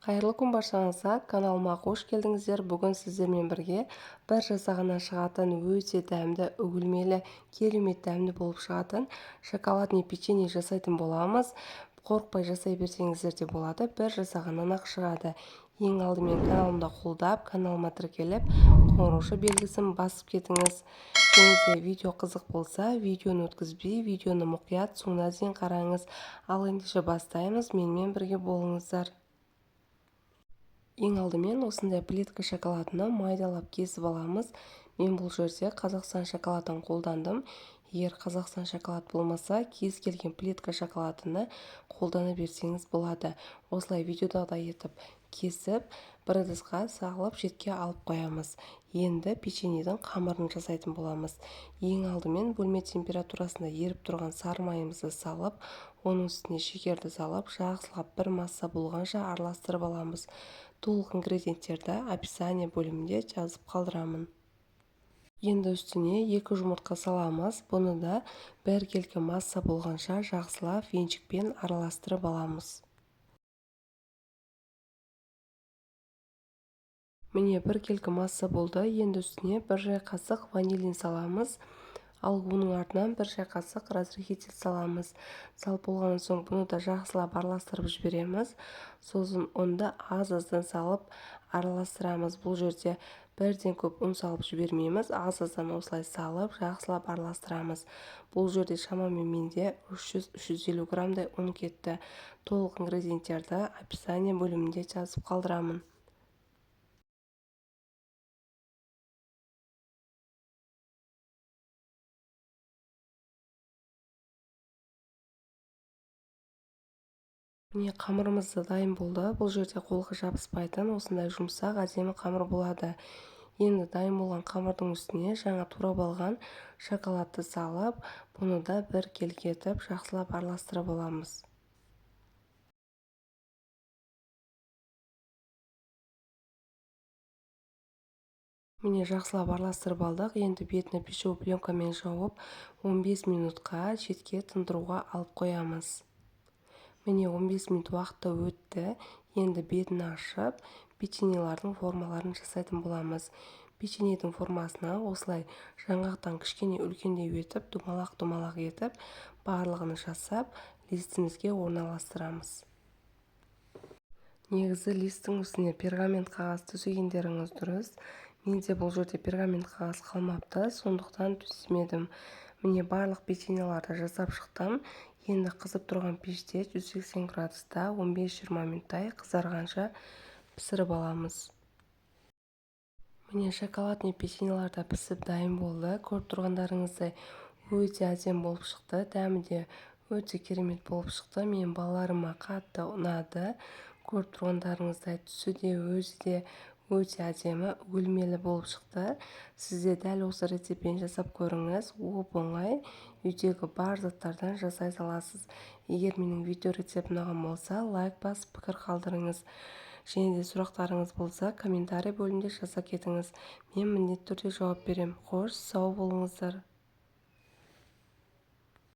Қайырлы күн баршаңызға, каналыма қош келдіңіздер. Бүгін сіздермен бірге бір жасағаннан шығатын өте дәмді, үгілмелі, керемет дәмді болып шығатын шоколадный печенье жасайтын боламыз. Қорықпай жасай берсеңіздер де болады, бір жасағаннан-ақ шығады. Ең алдымен каналымды қолдап, каналыма тіркеліп, қоңырауша белгісін басып кетіңіз. Және де видео қызық болса, видеоны өткізбей, видеоны мұқият соңына дейін қараңыз. Ал ендеше бастаймыз, менімен бірге болыңыздар. Ең алдымен осындай плитка шоколадын майдалап кесіп аламыз. Мен бұл жерде Қазақстан шоколадын қолдандым. Егер Қазақстан шоколад болмаса, кез келген плитка шоколадыны қолдана берсеңіз болады. Осылай видеодағыдай етіп кесіп, бір ыдысқа салып жетке алып қоямыз. Енді печеньенің қамырын жасайтын боламыз. Ең алдымен бөлме температурасында еріп тұрған сары майымызды салып, оның үстіне шекерді салып, жақсылап бір масса болғанша араластырып аламыз. Толық ингредиенттерді описание бөлімінде жазып қалдырамын. Енді үстіне 2 жұмыртқа саламыз. Бұны да біркелкі масса болғанша жақсылап венчикпен араластырып аламыз. Міне біркелкі масса болды. Енді үстіне 1 шай қасық ванилин саламыз. Ал оның артынан 1 шай қасық разрыхитель саламыз. Салып болған соң бұны да жақсылап араластырып жібереміз. Сосын ұнды аз-аздан салып араластырамыз. Бұл жерде бірден көп ұн салып жібермейміз. Аз-аздан осылай салып жақсылап араластырамыз. Бұл жерде шамамен менде 300-350 граммдай ұн кетті. Толық ингредиенттерді описание бөлімінде жазып қалдырамын. Міне қамырымыз дайын болды. Бұл жерде қолға жабыспайтын осындай жұмсақ әдемі қамыр болады. Енді дайын болған қамырдың үстіне жаңа турап алған шоколадты салып, бұны да біркелкі етіп жақсылап араластырып аламыз. Міне жақсылап араластырып алдық. Енді бетіне пищевой пленкамен жауып, 15 минутқа жетке тындыруға алып қоямыз. Міне 15 минут уақытта өтті. Енді бетін ашып, печеньелардың формаларын жасайтын боламыз. Печеньенің формасына осылай жаңғақтан кішкене үлкендеу етіп, думалақ етіп, барлығын жасап, листімізге орналастырамыз. Негізі листтің үстіне пергамент қағаз төсегендеріңіз дұрыс. Менде бұл жерде пергамент қағаз қалмапты, сондықтан төсемедім. Міне барлық печеньеларды жасап шықтым. Енді қызып тұрған пеште 180 градуста 15-20 минуттай қызарғанша пісіріп аламыз. Міне шоколадный печеньелар да пісіп дайын болды. Көріп тұрғандарыңыздай өте әдемі болып шықты. Дәмі де өте керемет болып шықты. Мен балаларыма қатты ұнады. Көріп тұрғандарыңыздай түсі де өзі де өте әдемі, үгілмелі болып шықты. Сізде дәл осы рецептпен жасап көріңіз. Оп-оңай үйдегі бар заттардан жасай саласыз. Егер менің видео рецептім ұнаған болса, лайк басып пікір қалдырыңыз. Және де сұрақтарыңыз болса, комментарий бөлімінде жаза кетіңіз. Мен міндетті түрде жауап берем. Қош, сау болыңыздар.